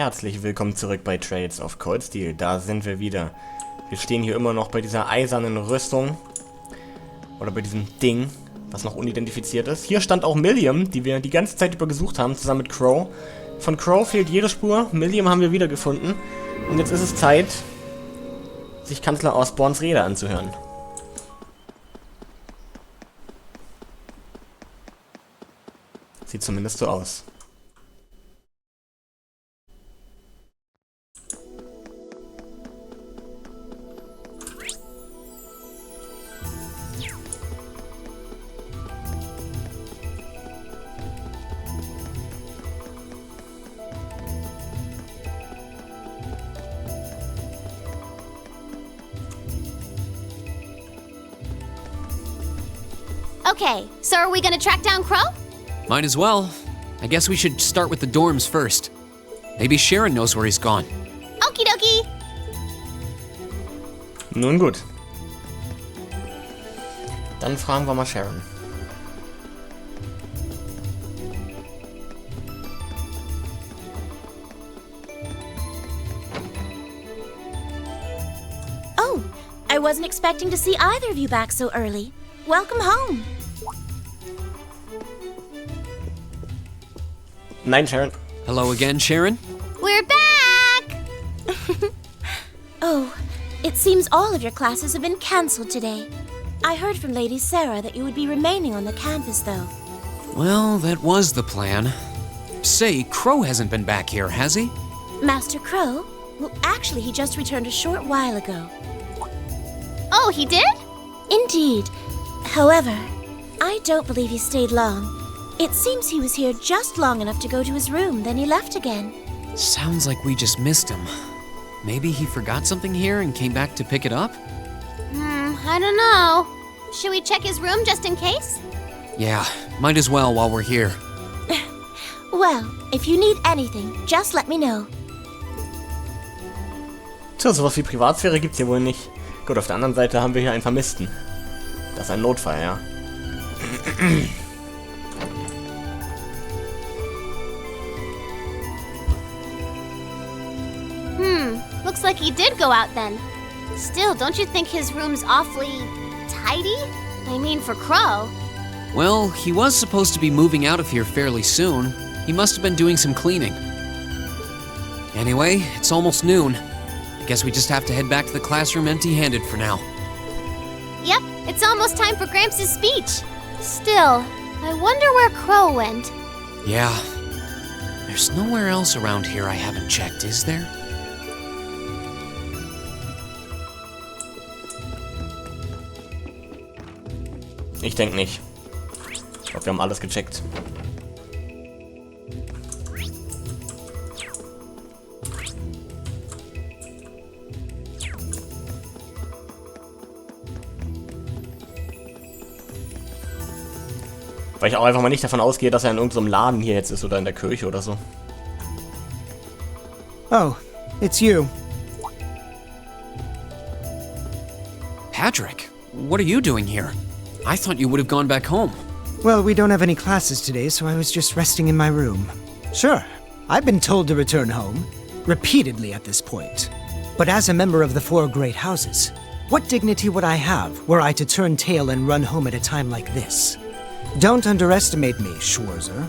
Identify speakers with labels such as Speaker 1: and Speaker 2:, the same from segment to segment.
Speaker 1: Herzlich willkommen zurück bei Trades of Cold Steel. Da sind wir wieder. Wir stehen hier immer noch bei dieser eisernen Rüstung. Oder bei diesem Ding, was noch unidentifiziert ist. Hier stand auch Milliam, die wir die ganze Zeit über gesucht haben, zusammen mit Crow. Von Crow fehlt jede Spur. Milliam haben wir wiedergefunden. Und jetzt ist es Zeit, sich Kanzler Osborns Rede anzuhören. Sieht zumindest so aus.
Speaker 2: Okay, so are we gonna track down Crow?
Speaker 3: Might as well. I guess we should start with the dorms first. Maybe Sharon knows where he's gone.
Speaker 2: Okie dokie!
Speaker 1: Nun gut. Dann fragen wir mal Sharon.
Speaker 4: Oh, I wasn't expecting to see either of you back so early. Welcome home.
Speaker 1: Nein, Sharon.
Speaker 3: Hello again, Sharon?
Speaker 2: We're back!
Speaker 4: Oh, it seems all of your classes have been cancelled today. I heard from Lady Sarah that you would be remaining on the campus, though.
Speaker 3: Well, that was the plan. Say, Crow hasn't been back here, has he?
Speaker 4: Master Crow? Well, actually, he just returned a short while ago.
Speaker 2: Oh, he did?
Speaker 4: Indeed. However, I don't believe he stayed long. It seems he was here just long enough to go to his room, then he left again.
Speaker 3: Sounds like we just missed him. Maybe he forgot something here and came back to pick it up?
Speaker 2: I don't know. Should we check his room just in case?
Speaker 3: Yeah, might as well while we're here.
Speaker 4: Well, if you need anything, just let me know.
Speaker 1: Tja, sowas wie Privatsphäre gibt's hier wohl nicht. Gut, auf der anderen Seite haben wir hier einen Vermissten. Das ist ein Notfall, ja.
Speaker 2: Looks like he did go out then. Still, don't you think his room's awfully tidy? I mean, for Crow.
Speaker 3: Well, he was supposed to be moving out of here fairly soon. He must have been doing some cleaning. Anyway, it's almost noon. I guess we just have to head back to the classroom empty-handed for now.
Speaker 2: Yep, it's almost time for Gramps' speech. Still, I wonder where Crow went.
Speaker 3: Yeah. There's nowhere else around here I haven't checked, is there?
Speaker 1: Ich denke nicht. Ich glaube, wir haben alles gecheckt. Weil ich auch einfach mal nicht davon ausgehe, dass er in irgendeinem Laden hier jetzt ist oder in der Kirche oder so.
Speaker 5: Oh, it's you.
Speaker 3: Patrick, what are you doing here? I thought you would have gone back home.
Speaker 5: Well, we don't have any classes today, so I was just resting in my room. Sure, I've been told to return home, repeatedly at this point. But as a member of the Four Great Houses, what dignity would I have were I to turn tail and run home at a time like this? Don't underestimate me, Schwarzer.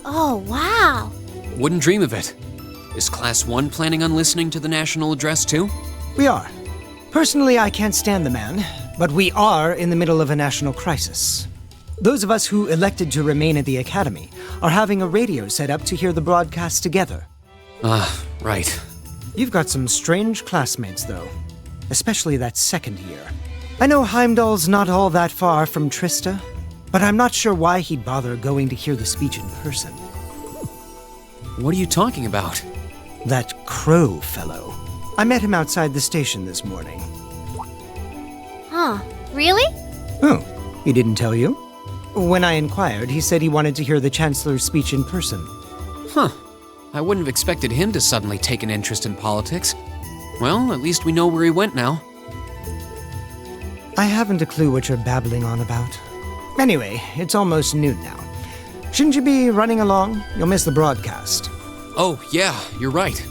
Speaker 2: Oh, wow.
Speaker 3: Wouldn't dream of it. Is Class 1 planning on listening to the national address too?
Speaker 5: We are. Personally, I can't stand the man, but we are in the middle of a national crisis. Those of us who elected to remain at the Academy are having a radio set up to hear the broadcast together.
Speaker 3: Right.
Speaker 5: You've got some strange classmates, though. Especially that second year. I know Heimdall's not all that far from Trista, but I'm not sure why he'd bother going to hear the speech in person.
Speaker 3: What are you talking about?
Speaker 5: That Crow fellow. I met him outside the station this morning.
Speaker 2: Huh, really?
Speaker 5: Oh, he didn't tell you? When I inquired, he said he wanted to hear the Chancellor's speech in person.
Speaker 3: Huh. I wouldn't have expected him to suddenly take an interest in politics. Well, at least we know where he went now.
Speaker 5: I haven't a clue what you're babbling on about. Anyway, it's almost noon now. Shouldn't you be running along? You'll miss the broadcast.
Speaker 3: Oh, yeah, you're right.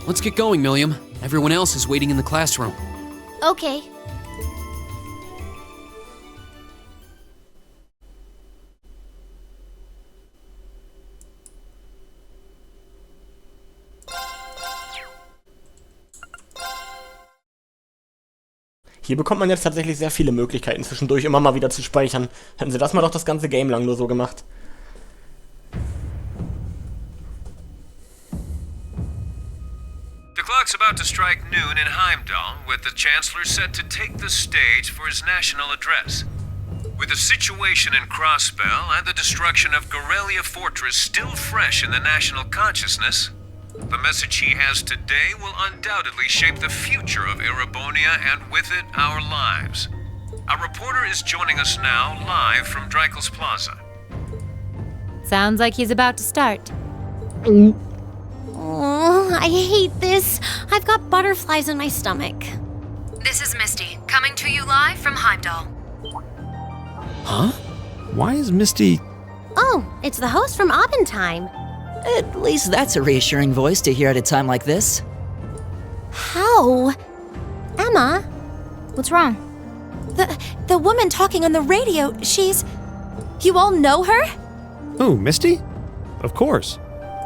Speaker 3: Let's get going, Milliam. Everyone else is waiting in the classroom.
Speaker 2: Okay.
Speaker 1: Hier bekommt man jetzt tatsächlich sehr viele Möglichkeiten, zwischendurch immer mal wieder zu speichern. Hätten sie das mal doch das ganze Game lang nur so gemacht.
Speaker 6: The clock's about to strike noon in Heimdall, with the Chancellor set to take the stage for his national address. With the situation in Crossbell and the destruction of Gorelia Fortress still fresh in the national consciousness, the message he has today will undoubtedly shape the future of Erebonia and with it, our lives. Our reporter is joining us now live from Dreikel's Plaza.
Speaker 7: Sounds like he's about to start.
Speaker 2: Oh, I hate this. I've got butterflies in my stomach.
Speaker 8: This is Misty, coming to you live from Heimdall.
Speaker 9: Huh? Why is Misty...
Speaker 2: Oh, it's the host from Abendheim.
Speaker 10: At least that's a reassuring voice to hear at a time like this.
Speaker 2: How? Emma?
Speaker 7: What's wrong?
Speaker 4: The woman talking on the radio, she's... You all know her?
Speaker 9: Who, Misty? Of course.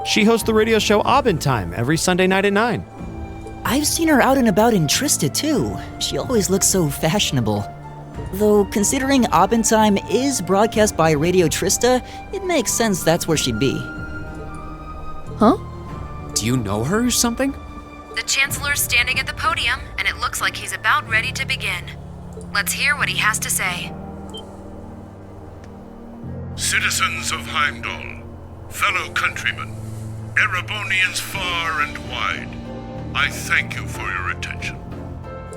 Speaker 9: She hosts the radio show Abendheim every Sunday night at 9.
Speaker 10: I've seen her out and about in Trista too. She always looks so fashionable. Though considering Abendheim is broadcast by Radio Trista, it makes sense that's where she'd be.
Speaker 3: Huh? Do you know her or something?
Speaker 8: The Chancellor's standing at the podium, and it looks like he's about ready to begin. Let's hear what he has to say.
Speaker 11: Citizens of Heimdall, fellow countrymen, Erebonians far and wide, I thank you for your attention.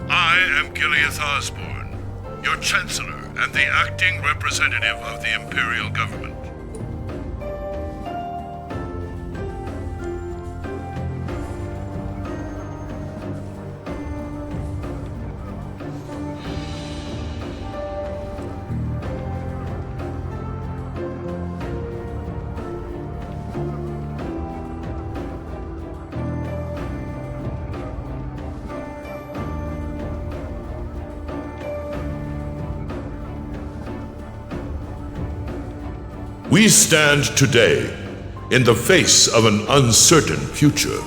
Speaker 11: I am Gileath Osborne, your Chancellor and the acting representative of the Imperial Government. We stand today in the face of an uncertain future.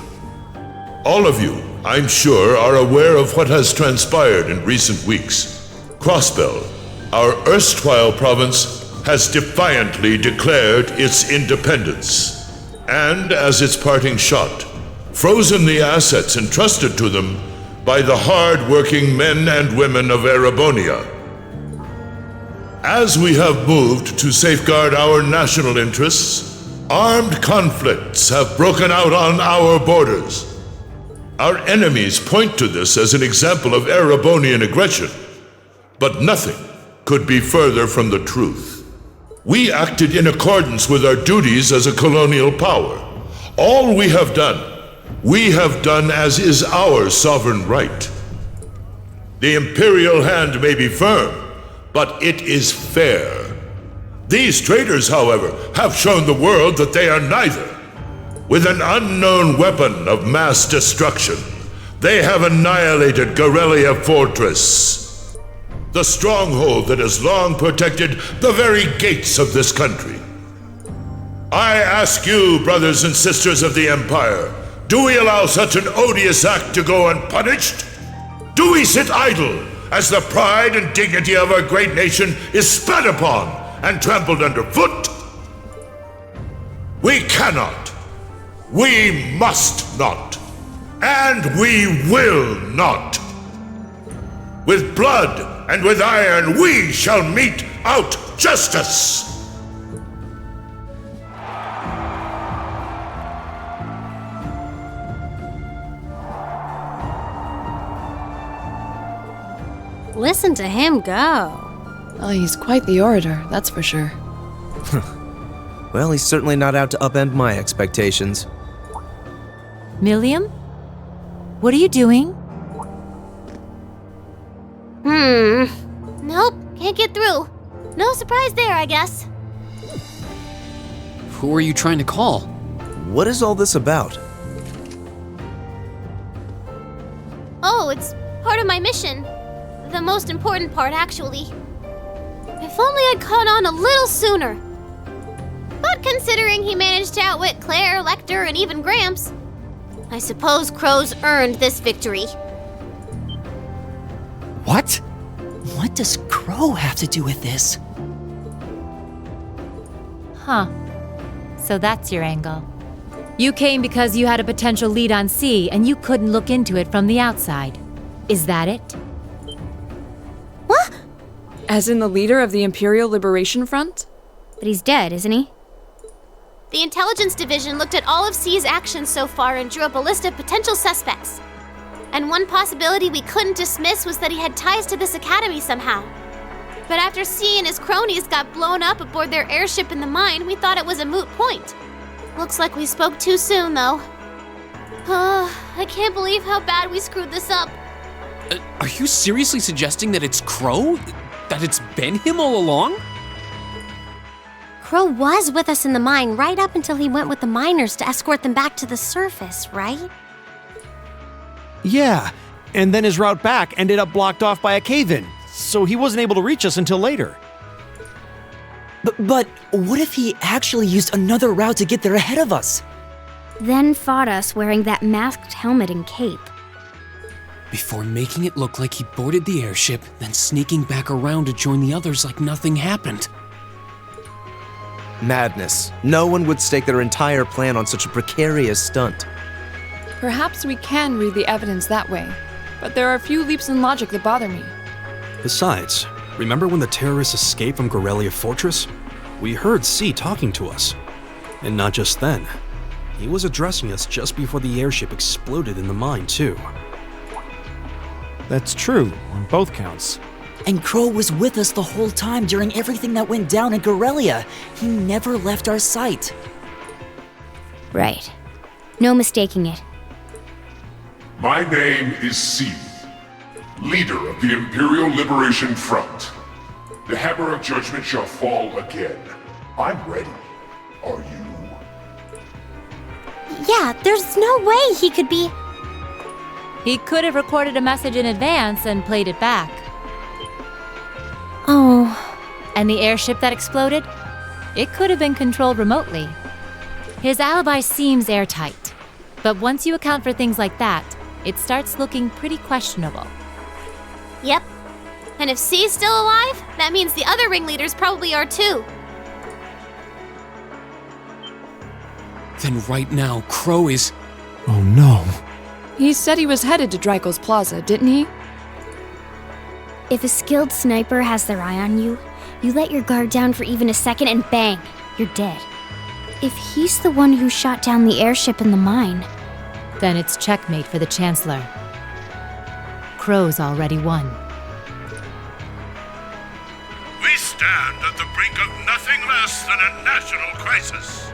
Speaker 11: All of you, I'm sure, are aware of what has transpired in recent weeks. Crossbell, our erstwhile province, has defiantly declared its independence, and as its parting shot, frozen the assets entrusted to them by the hard-working men and women of Erebonia. As we have moved to safeguard our national interests, armed conflicts have broken out on our borders. Our enemies point to this as an example of Erebonian aggression, but nothing could be further from the truth. We acted in accordance with our duties as a colonial power. All we have done as is our sovereign right. The imperial hand may be firm, but it is fair. These traitors, however, have shown the world that they are neither. With an unknown weapon of mass destruction, they have annihilated Gorelia Fortress, the stronghold that has long protected the very gates of this country. I ask you, brothers and sisters of the Empire, do we allow such an odious act to go unpunished? Do we sit idle as the pride and dignity of our great nation is spat upon and trampled underfoot? We cannot, we must not, and we will not. With blood and with iron we shall mete out justice.
Speaker 2: Listen to him go.
Speaker 7: Oh, he's quite the orator, that's for sure.
Speaker 12: Well, he's certainly not out to upend my expectations.
Speaker 7: Milliam? What are you doing?
Speaker 2: Nope, can't get through. No surprise there, I guess.
Speaker 3: Who are you trying to call?
Speaker 12: What is all this about?
Speaker 2: Oh, it's part of my mission. The most important part, actually. If only I'd caught on a little sooner. But considering he managed to outwit Claire, Lecter, and even Gramps, I suppose Crow's earned this victory.
Speaker 10: What? What does Crow have to do with this?
Speaker 7: Huh. So that's your angle. You came because you had a potential lead on C and you couldn't look into it from the outside. Is that it?
Speaker 2: What?
Speaker 13: As in the leader of the Imperial Liberation Front?
Speaker 2: But he's dead, isn't he? The Intelligence Division looked at all of C's actions so far and drew up a list of potential suspects. And one possibility we couldn't dismiss was that he had ties to this academy somehow. But after C and his cronies got blown up aboard their airship in the mine, we thought it was a moot point. Looks like we spoke too soon, though. I can't believe how bad we screwed this up.
Speaker 3: Are you seriously suggesting that it's Crow? That it's been him all along?
Speaker 2: Crow was with us in the mine right up until he went with the miners to escort them back to the surface, right?
Speaker 9: Yeah, and then his route back ended up blocked off by a cave-in, so he wasn't able to reach us until later.
Speaker 10: But what if he actually used another route to get there ahead of us?
Speaker 2: Then fought us wearing that masked helmet and cape.
Speaker 3: Before making it look like he boarded the airship, then sneaking back around to join the others like nothing happened.
Speaker 12: Madness. No one would stake their entire plan on such a precarious stunt.
Speaker 13: Perhaps we can read the evidence that way, but there are a few leaps in logic that bother me.
Speaker 14: Besides, remember when the terrorists escaped from Gorelia Fortress? We heard C talking to us. And not just then. He was addressing us just before the airship exploded in the mine, too.
Speaker 9: That's true, on both counts.
Speaker 10: And Crow was with us the whole time during everything that went down in Gorelia. He never left our sight.
Speaker 2: Right. No mistaking it.
Speaker 15: My name is C, leader of the Imperial Liberation Front. The hammer of judgment shall fall again. I'm ready. Are you?
Speaker 2: Yeah, there's no way he could be...
Speaker 7: He could have recorded a message in advance and played it back.
Speaker 2: Oh.
Speaker 7: And the airship that exploded? It could have been controlled remotely. His alibi seems airtight. But once you account for things like that, it starts looking pretty questionable.
Speaker 2: Yep. And if C's still alive, that means the other ringleaders probably are too.
Speaker 3: Then right now, Crow is...
Speaker 9: Oh no.
Speaker 13: He said he was headed to Dreikel's Plaza, didn't he?
Speaker 2: If a skilled sniper has their eye on you, you let your guard down for even a second and bang, you're dead. If he's the one who shot down the airship in the mine...
Speaker 7: Then it's checkmate for the Chancellor. Crow's already won.
Speaker 11: We stand at the brink of nothing less than a national crisis.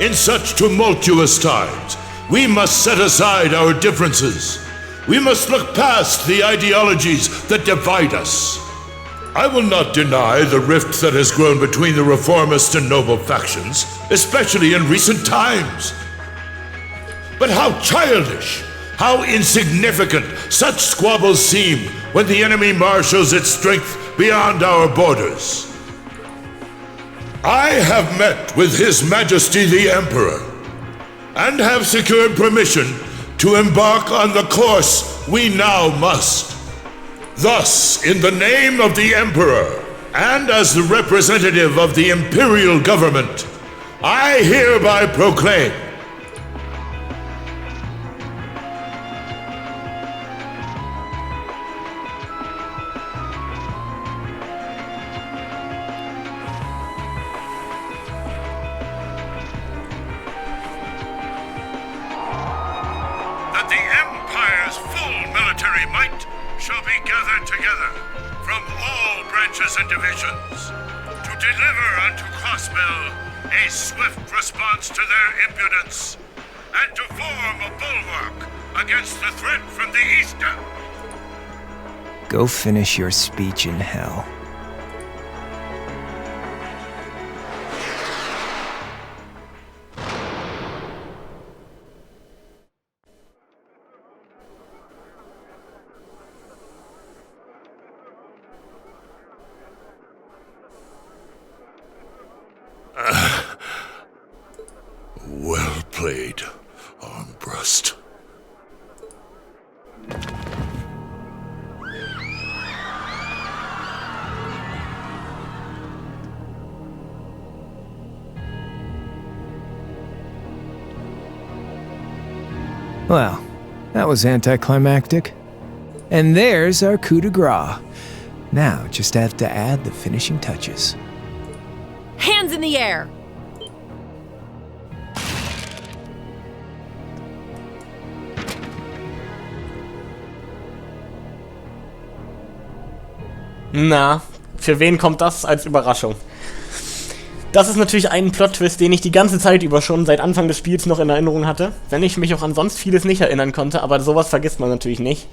Speaker 11: In such tumultuous times, we must set aside our differences. We must look past the ideologies that divide us. I will not deny the rift that has grown between the reformist and noble factions, especially in recent times. But how childish, how insignificant such squabbles seem when the enemy marshals its strength beyond our borders. I have met with His Majesty the Emperor, and have secured permission to embark on the course we now must. Thus, in the name of the Emperor, and as the representative of the Imperial Government, I hereby proclaim that the Empire's full military might shall be gathered together from all branches and divisions to deliver unto Crossbell a swift response to their impudence and to form a bulwark against the threat from the eastern.
Speaker 16: Go finish your speech in hell. Well, that was anticlimactic. And there's our coup de grace. Now, just have to add the finishing touches.
Speaker 17: Hands in the air!
Speaker 1: Na, für wen kommt das als Überraschung? Das ist natürlich ein Plot-Twist, den ich die ganze Zeit über schon seit Anfang des Spiels noch in Erinnerung hatte. Wenn ich mich auch an sonst vieles nicht erinnern konnte, aber sowas vergisst man natürlich nicht.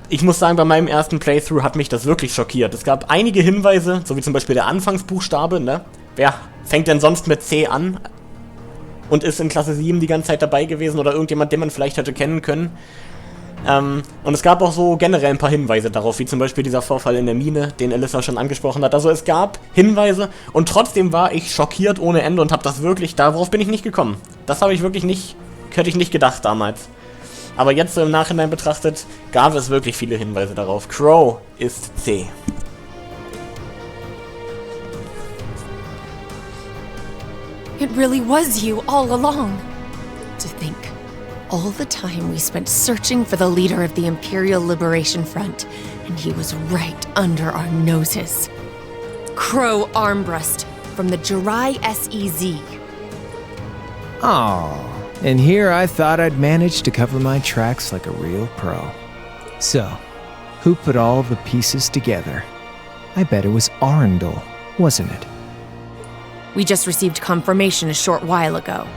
Speaker 1: Ich muss sagen, bei meinem ersten Playthrough hat mich das wirklich schockiert. Es gab einige Hinweise, so wie zum Beispiel der Anfangsbuchstabe, ne? Wer fängt denn sonst mit C an und ist in Klasse 7 die ganze Zeit dabei gewesen oder irgendjemand, den man vielleicht hätte kennen können? Und es gab auch so generell ein paar Hinweise darauf, wie zum Beispiel dieser Vorfall in der Mine, den Alyssa schon angesprochen hat. Also es gab Hinweise und trotzdem war ich schockiert ohne Ende und habe das wirklich, darauf bin ich nicht gekommen. Das habe ich wirklich nicht, hätte ich nicht gedacht damals. Aber jetzt so im Nachhinein betrachtet, gab es wirklich viele Hinweise darauf. Crow ist C.
Speaker 17: It really was you all along. To think, all the time we spent searching for the leader of the Imperial Liberation Front, and he was right under our noses. Crow Armbrust from the Jirai SEZ.
Speaker 16: Oh, and here I thought I'd managed to cover my tracks like a real pro. So, who put all the pieces together? I bet it was Arundel, wasn't it?
Speaker 17: We just received confirmation a short while ago.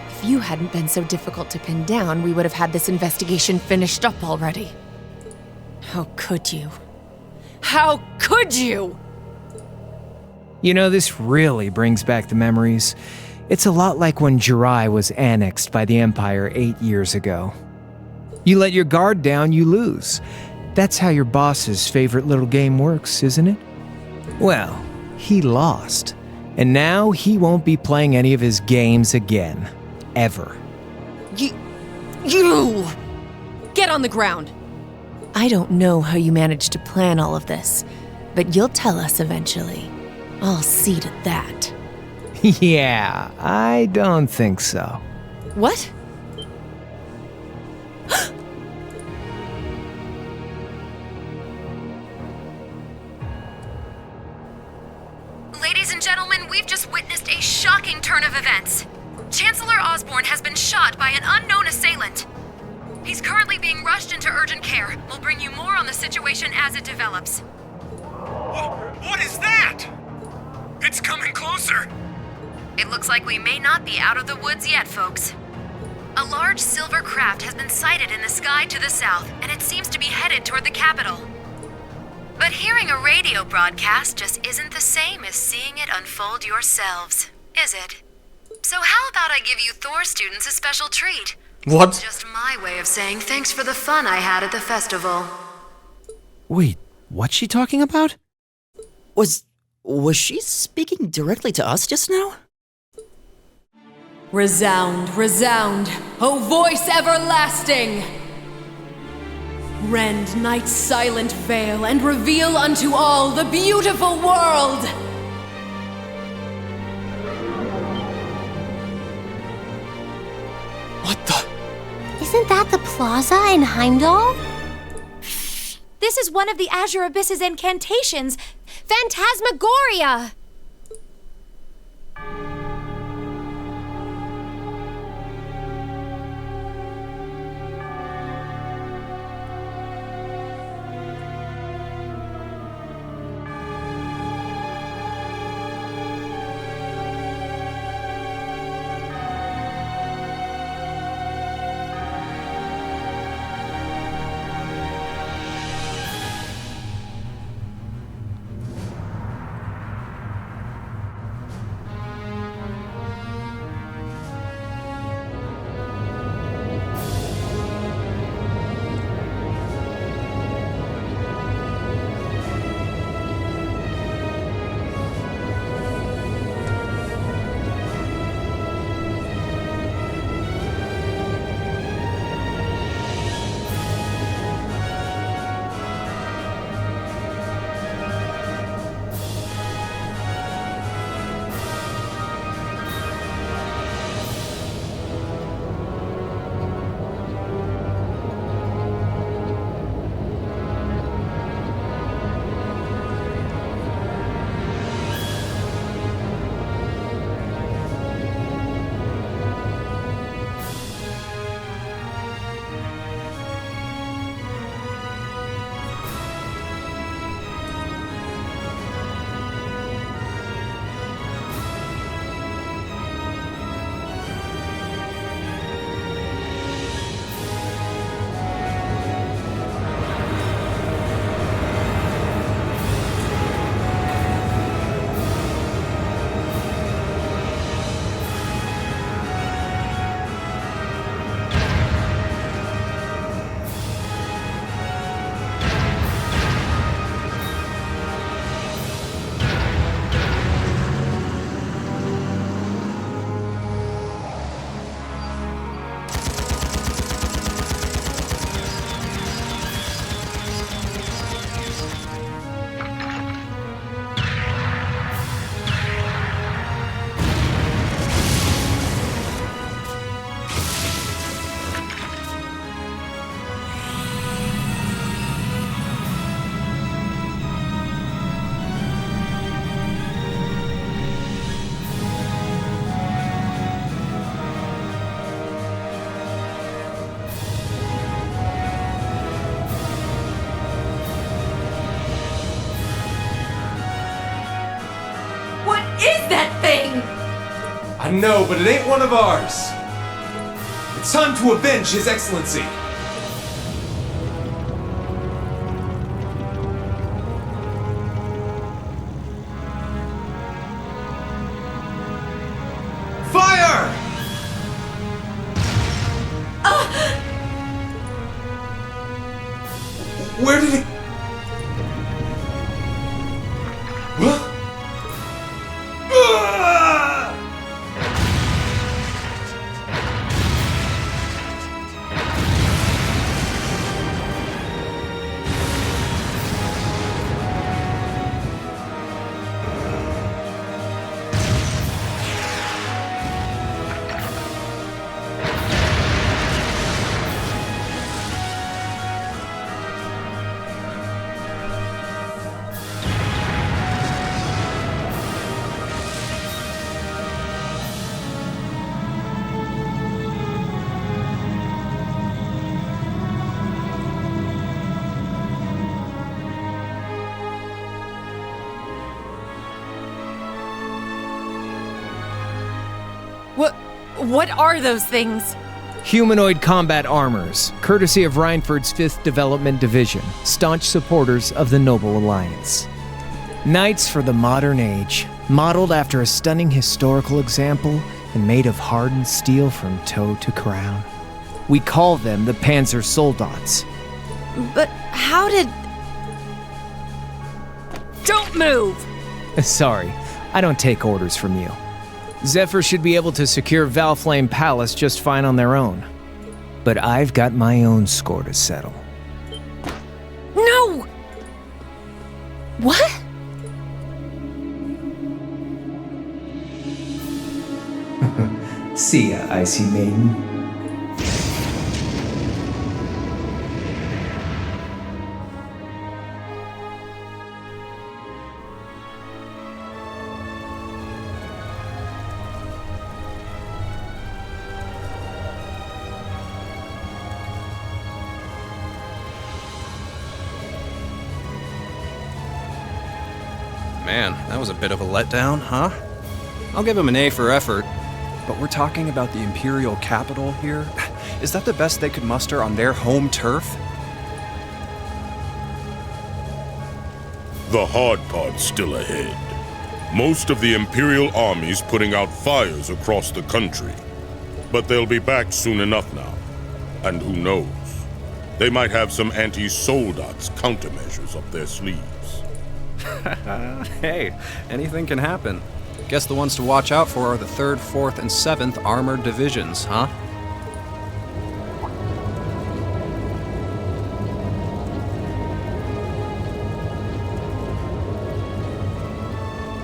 Speaker 17: If you hadn't been so difficult to pin down, we would have had this investigation finished up already. How could you? How could you?
Speaker 16: You know, this really brings back the memories. It's a lot like when Jirai was annexed by the Empire 8 years ago. You let your guard down, you lose. That's how your boss's favorite little game works, isn't it? Well, he lost. And now he won't be playing any of his games again. Ever.
Speaker 17: You! Get on the ground! I don't know how you managed to plan all of this, but you'll tell us eventually. I'll see to that.
Speaker 16: Yeah, I don't think so.
Speaker 17: What?
Speaker 8: Ladies and gentlemen, we've just witnessed a shocking turn of events. Chancellor Osborne has been shot by an unknown assailant. He's currently being rushed into urgent care. We'll bring you more on the situation as it develops.
Speaker 6: What is that? It's coming closer.
Speaker 8: It looks like we may not be out of the woods yet, folks. A large silver craft has been sighted in the sky to the south, and it seems to be headed toward the capital. But hearing a radio broadcast just isn't the same as seeing it unfold yourselves, is it? So how about I give you Thor students a special treat?
Speaker 1: What?
Speaker 8: Just my way of saying thanks for the fun I had at the festival.
Speaker 14: Wait, what's she talking about?
Speaker 10: Was she speaking directly to us just now?
Speaker 17: Resound, resound, O voice everlasting! Rend night's silent veil and reveal unto all the beautiful world!
Speaker 14: What the?
Speaker 2: Isn't that the plaza in Heimdall?
Speaker 18: This is one of the Azure Abyss's incantations, Phantasmagoria!
Speaker 19: I know, but it ain't one of ours. It's time to avenge His Excellency. Fire! Where did it... What?
Speaker 17: What are those things?
Speaker 16: Humanoid combat armors, courtesy of Reinford's 5th Development Division, staunch supporters of the Noble Alliance. Knights for the modern age, modeled after a stunning historical example and made of hardened steel from toe to crown. We call them the Panzer Soldats.
Speaker 17: But how did... Don't move!
Speaker 16: Sorry, I don't take orders from you. Zephyr should be able to secure Valflame Palace just fine on their own. But I've got my own score to settle.
Speaker 17: No! What?
Speaker 16: See ya, Icy Maiden.
Speaker 9: Man, that was a bit of a letdown, huh? I'll give him an A for effort.
Speaker 20: But we're talking about the Imperial capital here? Is that the best they could muster on their home turf?
Speaker 11: The hard part's still ahead. Most of the Imperial army's putting out fires across the country. But they'll be back soon enough now. And who knows? They might have some anti-Soldats countermeasures up their sleeves.
Speaker 20: Hey, anything can happen.
Speaker 9: Guess the ones to watch out for are the 3rd, 4th, and 7th Armored Divisions, huh?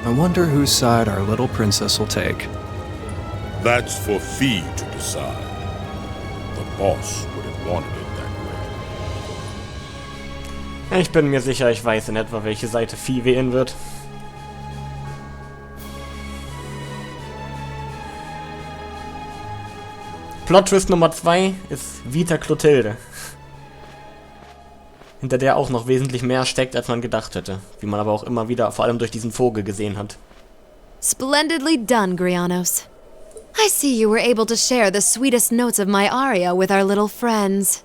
Speaker 20: I wonder whose side our little princess will take.
Speaker 11: That's for Fee to decide. The boss would have wanted it that way.
Speaker 1: Ich bin mir sicher, ich weiß in etwa, welche Seite Fee wählen wird. Plot-Twist Nummer 2 ist Vita Clotilde. Hinter der auch noch wesentlich mehr steckt, als man gedacht hätte. Wie man aber auch immer wieder, vor allem durch diesen Vogel, gesehen hat.
Speaker 8: Splendidly done, Grianos. I see you were able to share the sweetest notes of my aria with our little friends.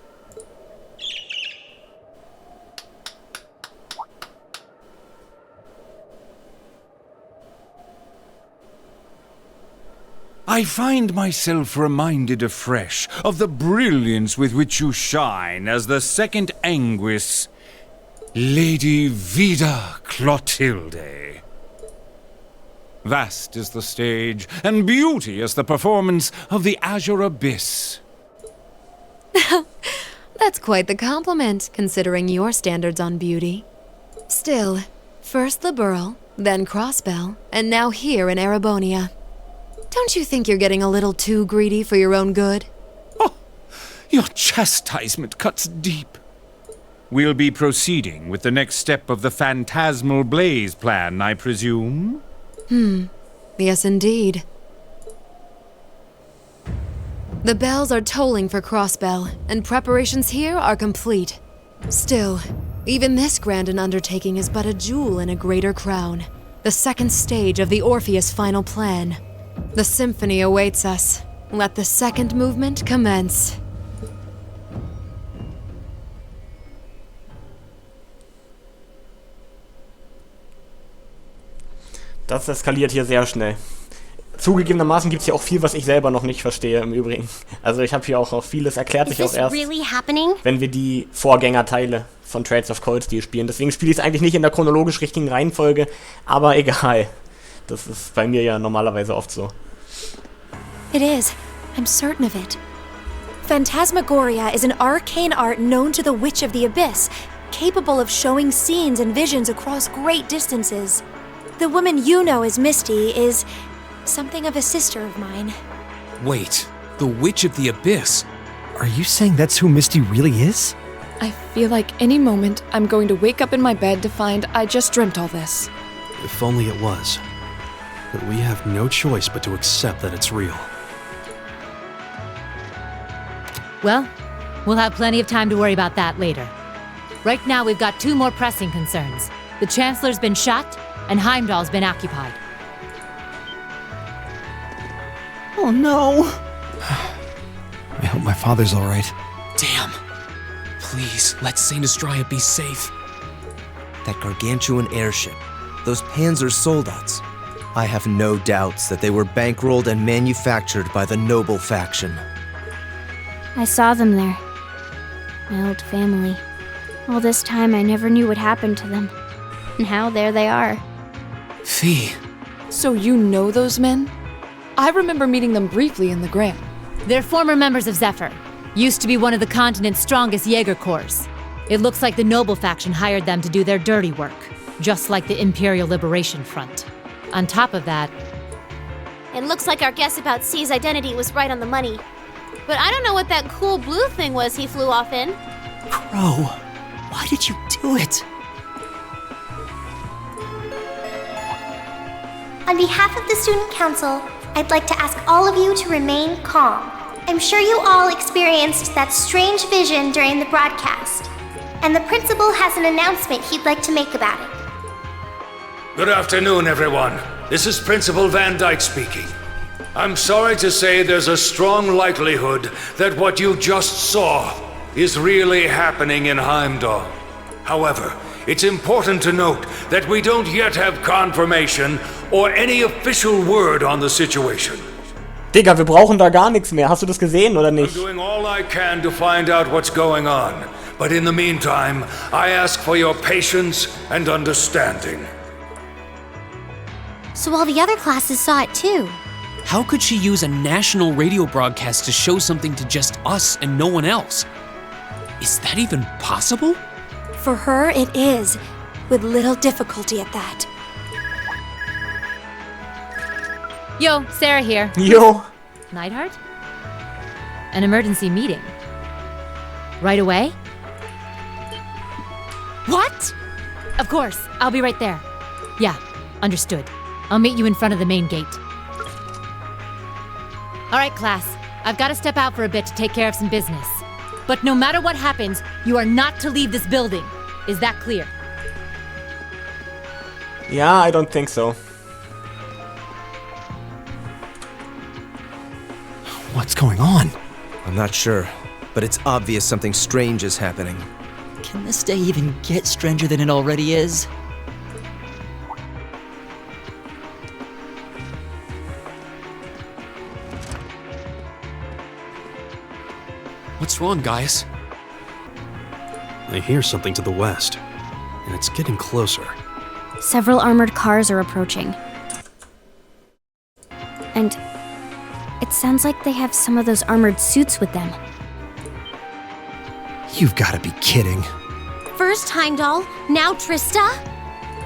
Speaker 21: I find myself reminded afresh of the brilliance with which you shine as the second Anguis, Lady Vida Clotilde. Vast is the stage, and beauty is the performance of the Azure Abyss.
Speaker 8: That's quite the compliment, considering your standards on beauty. Still, first the Burl, then Crossbell, and now here in Erebonia. Don't you think you're getting a little too greedy for your own good?
Speaker 21: Oh, your chastisement cuts deep. We'll be proceeding with the next step of the Phantasmal Blaze plan, I presume?
Speaker 8: Yes, indeed. The bells are tolling for Crossbell, and preparations here are complete. Still, even this grand an undertaking is but a jewel in a greater crown. The second stage of the Orpheus final plan.
Speaker 17: The symphony awaits us. Let the second movement commence.
Speaker 1: Das eskaliert hier sehr schnell. Zugegebenermaßen gibt es hier auch viel, was ich selber noch nicht verstehe im Übrigen. Also ich habe hier auch noch vieles, erklärt sich auch erst,
Speaker 2: really happening?
Speaker 1: wenn wir die Vorgängerteile von Trades of Cold Steel spielen. Deswegen spiele ich es eigentlich nicht in der chronologisch richtigen Reihenfolge, aber egal. Das ist bei mir ja normalerweise oft so.
Speaker 18: It is. I'm certain of it. Phantasmagoria is an arcane art known to the Witch of the Abyss, capable of showing scenes and visions across great distances. The woman you know as Misty is something of a sister of mine.
Speaker 3: Wait, the Witch of the Abyss?
Speaker 16: Are you saying that's who Misty really is?
Speaker 13: I feel like any moment I'm going to wake up in my bed to find I just dreamt all this.
Speaker 14: If only it was. But we have no choice but to accept that it's real.
Speaker 7: Well, we'll have plenty of time to worry about that later. Right now, we've got two more pressing concerns. The Chancellor's been shot, and Heimdall's been occupied.
Speaker 16: Oh no! I hope my father's alright.
Speaker 3: Damn. Please, let Saint Astraea be safe.
Speaker 12: That gargantuan airship. Those Panzer Soldats. I have no doubts that they were bankrolled and manufactured by the noble faction.
Speaker 2: I saw them there. My old family. All this time I never knew what happened to them. Now there they are.
Speaker 3: Fee.
Speaker 13: So you know those men? I remember meeting them briefly in the Gram.
Speaker 7: They're former members of Zephyr. Used to be one of the continent's strongest Jaeger Corps. It looks like the Noble faction hired them to do their dirty work, just like the Imperial Liberation Front. On top of that...
Speaker 2: It looks like our guess about C's identity was right on the money. But I don't know what that cool blue thing was he flew off in.
Speaker 10: Crow, why did you do it?
Speaker 5: On behalf of the Student Council, I'd like to ask all of you to remain calm. I'm sure you all experienced that strange vision during the broadcast, and the principal has an announcement he'd like to make about it.
Speaker 6: Good afternoon, everyone. This is Principal Van Dyke speaking. I'm sorry to say there's a strong likelihood that what you just saw is really happening in Heimdall. However, it's important to note that we don't yet have confirmation or any official word on the situation.
Speaker 1: Digga, wir brauchen da gar nichts mehr. Hast du das gesehen oder nicht?
Speaker 6: I'm doing all I can to find out what's going on. But in the meantime, I ask for your patience and understanding.
Speaker 2: So all the other classes saw it too.
Speaker 3: How could she use a national radio broadcast to show something to just us and no one else? Is that even possible?
Speaker 18: For her, it is, with little difficulty at that.
Speaker 7: Yo, Sarah here.
Speaker 1: Yo.
Speaker 7: Neidhart? An emergency meeting. Right away? What? Of course, I'll be right there. Yeah, understood. I'll meet you in front of the main gate. All right, class. I've got to step out for a bit to take care of some business. But no matter what happens, you are not to leave this building. Is that clear?
Speaker 1: Yeah, I don't think so.
Speaker 16: What's going on?
Speaker 12: I'm not sure, but it's obvious something strange is happening.
Speaker 10: Can this day even get stranger than it already is?
Speaker 3: What's wrong, guys?
Speaker 14: I hear something to the west, and it's getting closer.
Speaker 2: Several armored cars are approaching. And it sounds like they have some of those armored suits with them.
Speaker 16: You've got to be kidding.
Speaker 2: First Heimdall, now Trista?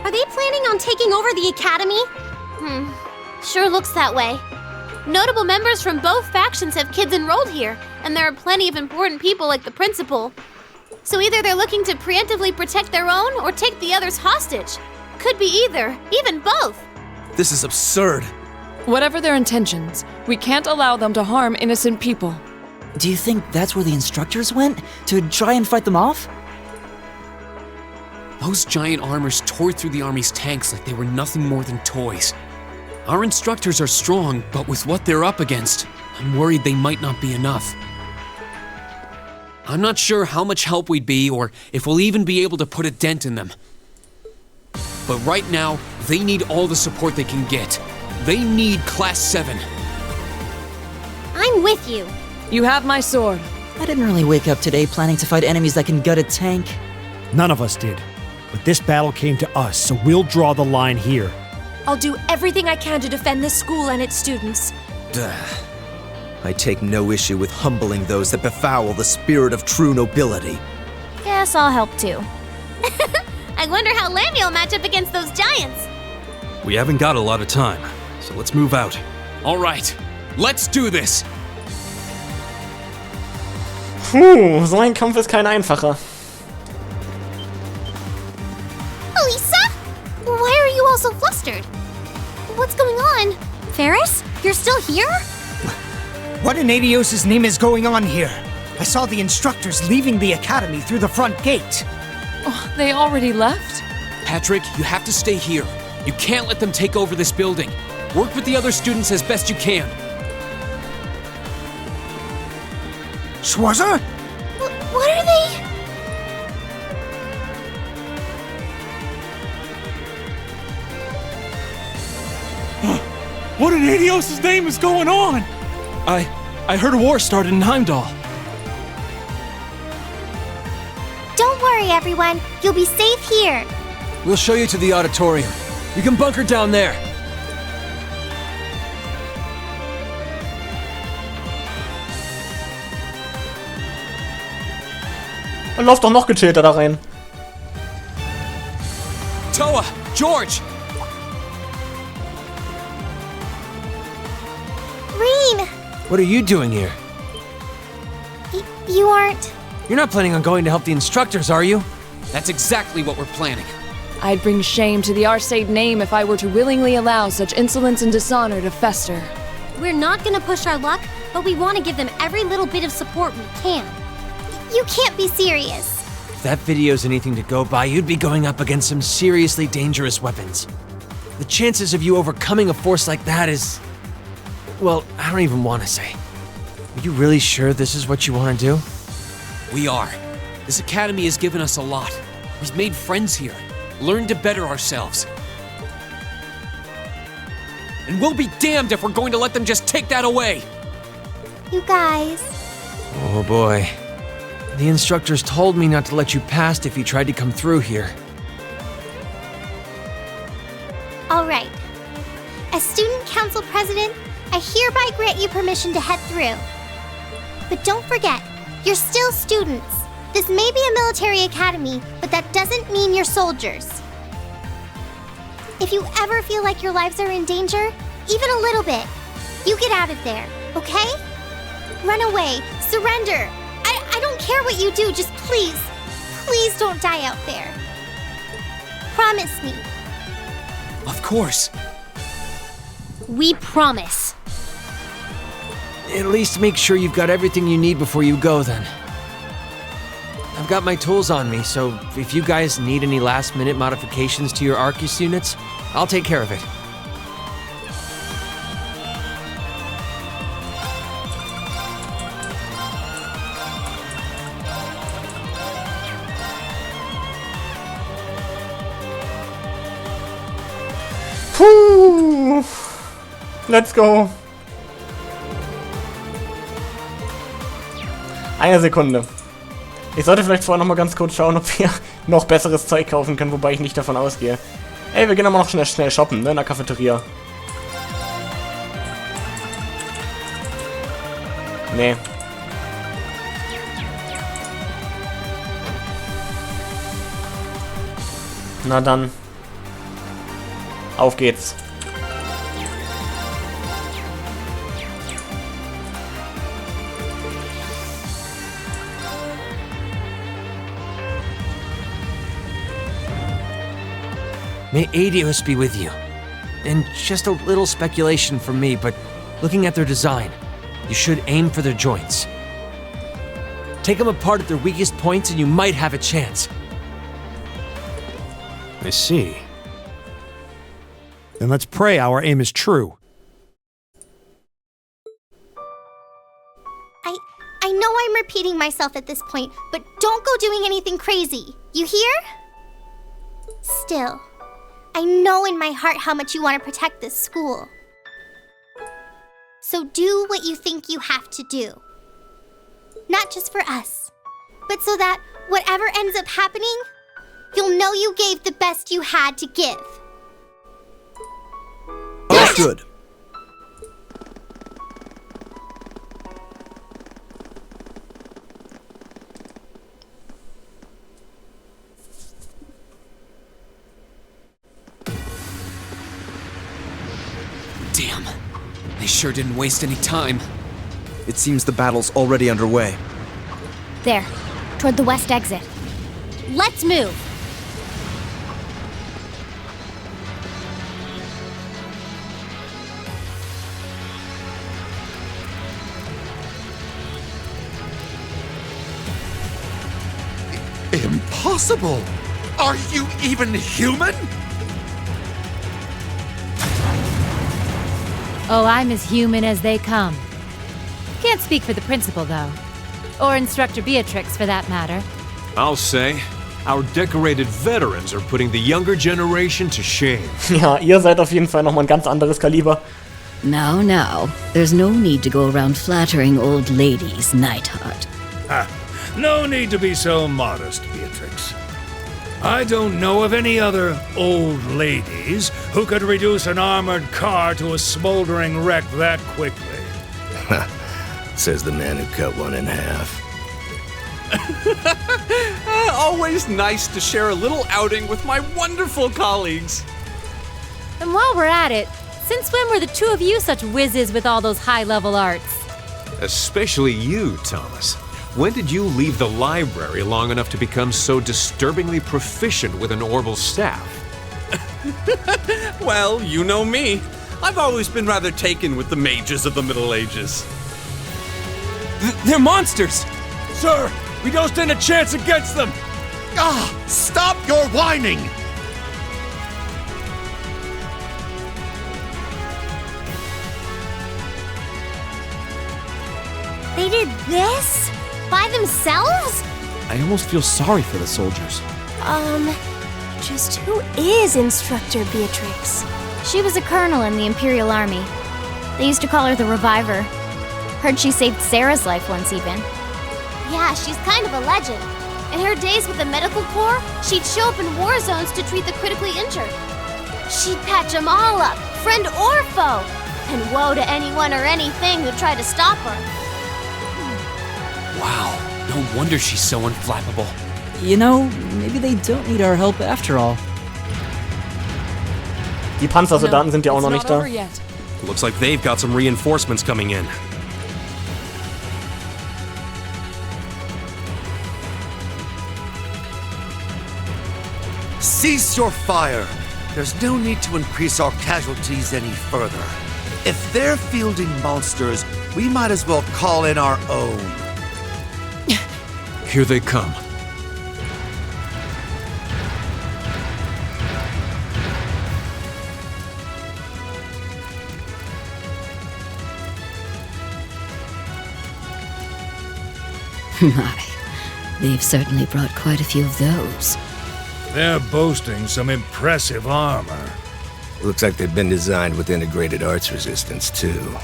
Speaker 2: Are they planning on taking over the academy? Sure looks that way. Notable members from both factions have kids enrolled here, and there are plenty of important people like the principal. So either they're looking to preemptively protect their own or take the others hostage. Could be either, even both.
Speaker 12: This is absurd.
Speaker 13: Whatever their intentions, we can't allow them to harm innocent people.
Speaker 10: Do you think that's where the instructors went? To try and fight them off?
Speaker 3: Those giant armors tore through the army's tanks like they were nothing more than toys. Our instructors are strong, but with what they're up against, I'm worried they might not be enough. I'm not sure how much help we'd be or if we'll even be able to put a dent in them. But right now, they need all the support they can get. They need Class 7.
Speaker 2: I'm with you.
Speaker 13: You have my sword.
Speaker 10: I didn't really wake up today planning to fight enemies that can gut a tank.
Speaker 9: None of us did. But this battle came to us, so we'll draw the line here.
Speaker 18: I'll do everything I can to defend this school and its students.
Speaker 12: I take no issue with humbling those that befoul the spirit of true nobility.
Speaker 2: Guess I'll help too. I wonder how Lammy will match up against those giants.
Speaker 14: We haven't got a lot of time, so let's move out.
Speaker 3: All right, let's do this.
Speaker 1: Puh, so ein Kampf ist kein einfacher.
Speaker 2: Elisa? Why are you all so flustered? What's going on? Ferris? You're still here?
Speaker 4: What in Adios' name is going on here? I saw the instructors leaving the academy through the front gate.
Speaker 13: Oh, they already left?
Speaker 3: Patrick, you have to stay here. You can't let them take over this building. Work with the other students as best you can.
Speaker 4: Schwarzer?
Speaker 2: What are they?
Speaker 14: What in Adios' name is going on? I heard a war started in Heimdall.
Speaker 5: Don't worry, everyone. You'll be safe here.
Speaker 12: We'll show you to the auditorium. You can bunker down there.
Speaker 1: Dann lauf doch noch gechillter da rein.
Speaker 3: Toa, George!
Speaker 5: Reem!
Speaker 16: What are you doing here?
Speaker 5: You aren't...
Speaker 16: You're not planning on going to help the instructors, are you?
Speaker 3: That's exactly what we're planning.
Speaker 13: I'd bring shame to the Arcade name if I were to willingly allow such insolence and dishonor to fester.
Speaker 2: We're not gonna push our luck, but we want to give them every little bit of support we can.
Speaker 5: You can't be serious.
Speaker 16: If that video's anything to go by, you'd be going up against some seriously dangerous weapons. The chances of you overcoming a force like that is... well, I don't even want to say. Are you really sure this is what you want to do?
Speaker 3: We are. This academy has given us a lot. We've made friends here, learned to better ourselves. And we'll be damned if we're going to let them just take that away!
Speaker 5: You guys...
Speaker 16: Oh boy. The instructors told me not to let you past if you tried to come through here.
Speaker 5: All right. As student council president, I hereby grant you permission to head through. But don't forget, you're still students. This may be a military academy, but that doesn't mean you're soldiers. If you ever feel like your lives are in danger, even a little bit, you get out of there, okay? Run away, surrender. I don't care what you do, just please don't die out there. Promise me.
Speaker 3: Of course.
Speaker 2: We promise.
Speaker 16: At least make sure you've got everything you need before you go, then. I've got my tools on me, so if you guys need any last-minute modifications to your Arcus units, I'll take care of it.
Speaker 1: Puh. Let's go. Eine Sekunde. Ich sollte vielleicht vorher noch mal ganz kurz schauen, ob wir noch besseres Zeug kaufen können, wobei ich nicht davon ausgehe. Ey, wir gehen aber noch schnell shoppen, ne, in der Cafeteria. Nee. Na dann. Auf geht's.
Speaker 16: May Adios be with you. And just a little speculation from me, but looking at their design, you should aim for their joints. Take them apart at their weakest points and you might have a chance.
Speaker 14: I see.
Speaker 9: Then let's pray our aim is true.
Speaker 5: I know I'm repeating myself at this point, but don't go doing anything crazy. You hear? Still, I know in my heart how much you want to protect this school. So do what you think you have to do. Not just for us, but so that whatever ends up happening, you'll know you gave the best you had to give.
Speaker 12: Understood.
Speaker 3: Damn. They sure didn't waste any time.
Speaker 12: It seems the battle's already underway.
Speaker 2: There, toward the west exit. Let's move!
Speaker 15: Impossible! Are you even human?
Speaker 7: Oh, I'm as human as they come. Can't speak for the principal, though. Or Instructor Beatrix, for that matter.
Speaker 6: I'll say, our decorated veterans are putting the younger generation to shame.
Speaker 1: Ja, ihr seid auf jeden Fall nochmal ein ganz anderes Kaliber.
Speaker 22: Now, there's no need to go around flattering old ladies, Neidhart.
Speaker 23: No need to be so modest, Beatrix. I don't know of any other old ladies who could reduce an armored car to a smoldering wreck that quickly.
Speaker 12: Says the man who cut one in half.
Speaker 24: Always nice to share a little outing with my wonderful colleagues.
Speaker 7: And while we're at it, since when were the two of you such whizzes with all those high-level arts?
Speaker 6: Especially you, Thomas. When did you leave the library long enough to become so disturbingly proficient with an orbital staff?
Speaker 24: Well, you know me. I've always been rather taken with the mages of the Middle Ages.
Speaker 3: They're monsters!
Speaker 23: Sir, we don't stand a chance against them!
Speaker 15: Stop your whining!
Speaker 2: They did this? By themselves?
Speaker 9: I almost feel sorry for the soldiers.
Speaker 18: Just who is Instructor Beatrix?
Speaker 2: She was a colonel in the Imperial Army. They used to call her the Reviver. Heard she saved Sarah's life once even. Yeah, she's kind of a legend. In her days with the medical corps, she'd show up in war zones to treat the critically injured. She'd patch them all up, friend or foe. And woe to anyone or anything who tried to stop her.
Speaker 3: Wow, no wonder she's so unflappable.
Speaker 10: You know, maybe they don't need our help after all.
Speaker 1: Die Panzersoldaten sind ja auch noch nicht da.
Speaker 14: Looks like they've got some reinforcements coming in.
Speaker 15: Cease your fire! There's no need to increase our casualties any further. If they're fielding monsters, we might as well call in our own.
Speaker 6: Here they come.
Speaker 22: My, they've certainly brought quite a few of those.
Speaker 23: They're boasting some impressive armor.
Speaker 12: Looks like they've been designed with integrated arts resistance, too.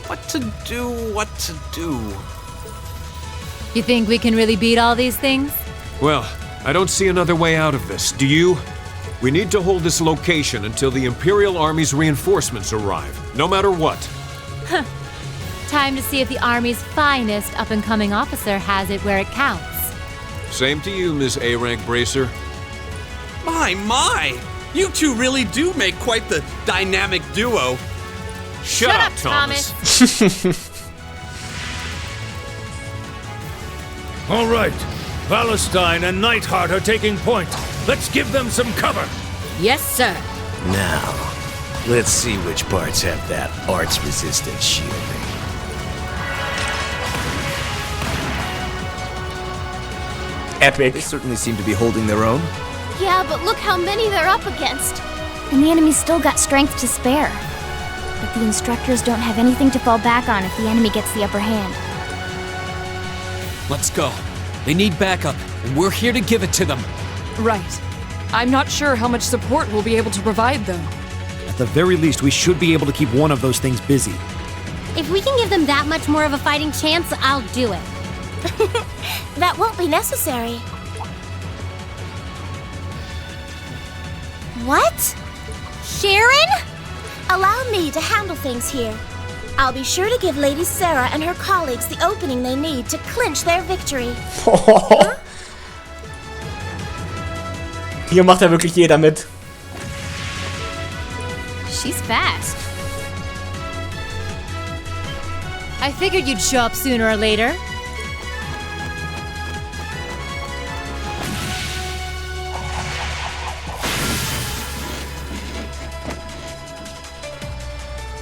Speaker 24: What to do?
Speaker 7: You think we can really beat all these things?
Speaker 6: Well, I don't see another way out of this, do you? We need to hold this location until the Imperial Army's reinforcements arrive, no matter what.
Speaker 7: Time to see if the Army's finest up-and-coming officer has it where it counts.
Speaker 6: Same to you, Miss A-Rank Bracer.
Speaker 24: My! You two really do make quite the dynamic duo.
Speaker 6: Shut up, Thomas.
Speaker 23: All right, Palestine and Neidhart are taking point. Let's give them some cover.
Speaker 22: Yes, sir.
Speaker 12: Now, let's see which parts have that arts-resistant shielding.
Speaker 1: Epic.
Speaker 12: They certainly seem to be holding their own.
Speaker 2: Yeah, but look how many they're up against.
Speaker 11: and the enemy's still got strength to spare. But the instructors don't have anything to fall back on if the enemy gets the upper hand.
Speaker 3: Let's go. They need backup, and we're here to give it to them.
Speaker 13: Right. I'm not sure how much support we'll be able to provide, though.
Speaker 9: At the very least, we should be able to keep one of those things busy.
Speaker 19: If we can give them that much more of a fighting chance, I'll do it.
Speaker 5: That won't be necessary. What?
Speaker 19: Sharon?
Speaker 5: Allow me to handle things here. I'll be sure to give Lady Sarah and her colleagues the opening they need to clinch their victory.
Speaker 1: Hier macht ja wirklich jeder mit.
Speaker 7: She's fast. I figured you'd show up sooner or later.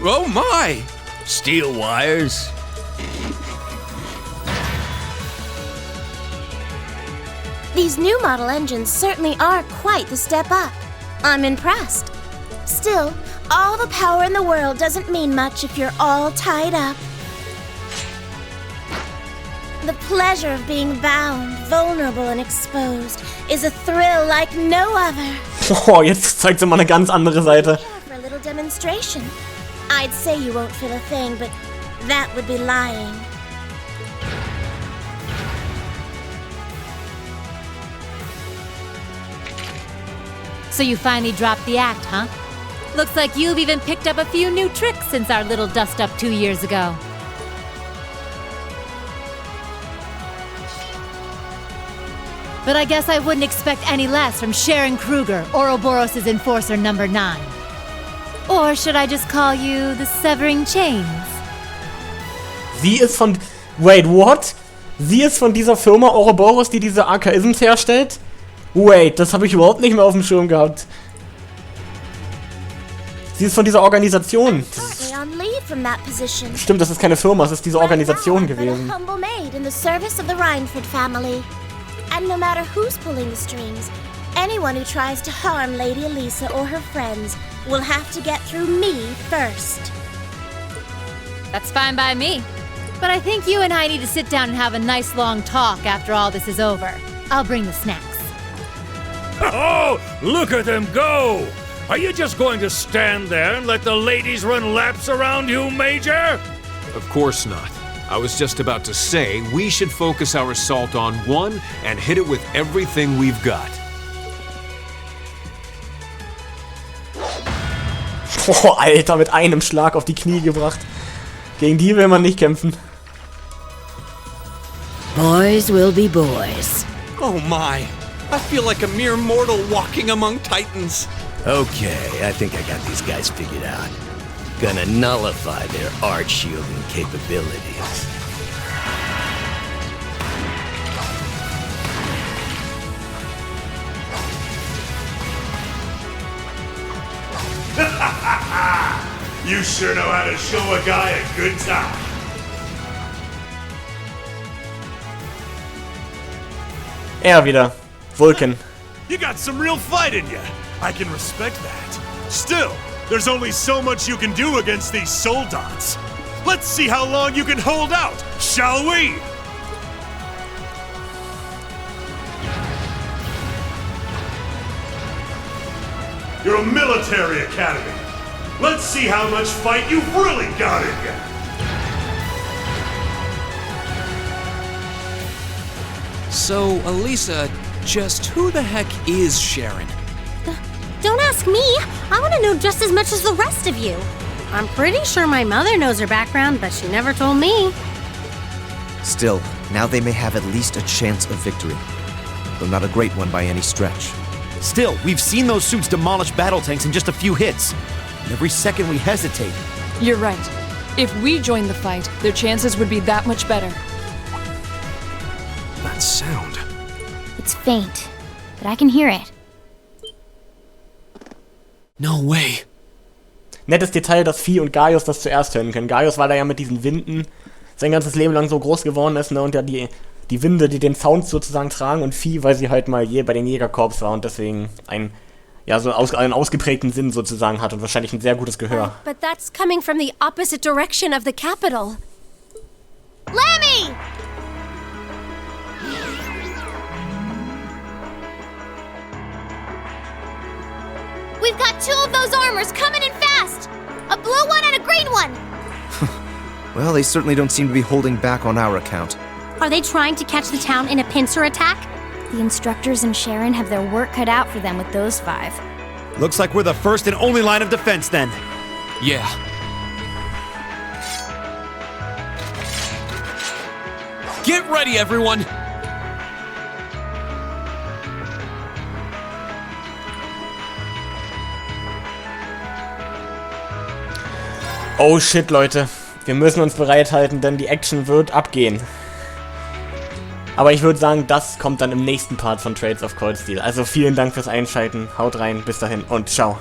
Speaker 24: Oh my!
Speaker 20: Steel wires.
Speaker 5: These new model engines certainly are quite the step up. I'm impressed. Still, all the power in the world doesn't mean much if you're all tied up. The pleasure of being bound, vulnerable and exposed is a thrill like no other.
Speaker 1: Oh, jetzt zeigt sie mal eine ganz andere Seite.
Speaker 5: For a little demonstration. I'd say you won't feel a thing, but that would be lying.
Speaker 7: So you finally dropped the act, huh? Looks like you've even picked up a few new tricks since our little dust-up 2 years ago. But I guess I wouldn't expect any less from Sharon Kruger, Ouroboros' Enforcer number 9. Or should I just call you the Severing Chains?
Speaker 1: Sie ist von... Wait, what? Sie ist von dieser Firma Ouroboros, die diese Archaisms herstellt? Wait, das habe ich überhaupt nicht mehr auf dem Schirm gehabt. Sie ist von dieser Organisation. Stimmt, das ist keine Firma, es ist diese Organisation gewesen.
Speaker 5: And no matter who's pulling the strings, anyone who tries to harm Lady Elisa or her friends will have to get through me first.
Speaker 7: That's fine by me. But I think you and I need to sit down and have a nice long talk after all this is over. I'll bring the snacks.
Speaker 23: Oh, look at them go! Are you just going to stand there and let the ladies run laps around you, Major?
Speaker 6: Of course not. I was just about to say, we should focus our assault on one and hit it with everything we've got.
Speaker 1: Oh, Alter, mit einem Schlag auf die Knie gebracht. Gegen die will man nicht kämpfen.
Speaker 22: Boys will be boys.
Speaker 24: Oh my! I feel like a mere mortal walking among titans.
Speaker 20: Okay, I think I got these guys figured out. Gonna nullify their art-shielding capabilities.
Speaker 23: You sure know how to show a guy a good time.
Speaker 1: Er wieder. Vulcan.
Speaker 23: You got some real fight in you. I can respect that. Still, there's only so much you can do against these soldats. Let's see how long you can hold out, shall we? You're a military academy. Let's see how much fight you've really got in you.
Speaker 3: So, Elisa, just who the heck is Sharon?
Speaker 19: Don't ask me. I want to know just as much as the rest of you. I'm pretty sure my mother knows her background, but she never told me.
Speaker 12: Still, now they may have at least a chance of victory. Though not a great one by any stretch.
Speaker 9: Still, we've seen those suits demolish battle tanks in just a few hits. And every second we hesitate.
Speaker 13: You're right. If we join the fight, their chances would be that much better.
Speaker 14: That sound.
Speaker 11: It's faint, but I can hear it.
Speaker 3: No way.
Speaker 1: Nettes Detail, dass Vieh und Gaius das zuerst hören können. Gaius, weil er ja mit diesen Winden sein ganzes Leben lang so groß geworden ist, ne, und ja die Winde, die den Sound sozusagen tragen, und Vieh, weil sie halt mal bei den Jägerkorps war und deswegen ein ja, so einen ausgeprägten Sinn sozusagen hat und wahrscheinlich ein sehr gutes Gehör.
Speaker 18: But that's coming from the opposite direction of the capital.
Speaker 2: Lemmy! We've got 2 of those armors coming in fast! A blue one and a green one!
Speaker 12: Well, they certainly don't seem to be holding back on our account.
Speaker 19: Are they trying to catch the town in a pincer attack?
Speaker 11: The instructors and Sharon have their work cut out for them with those 5.
Speaker 9: Looks like we're the first and only line of defense then.
Speaker 3: Yeah. Get ready, everyone!
Speaker 1: Oh shit, Leute. Wir müssen uns bereithalten, denn die Action wird abgehen. Aber ich würde sagen, das kommt dann im nächsten Part von Trades of Cold Steel. Also vielen Dank fürs Einschalten. Haut rein, bis dahin und ciao.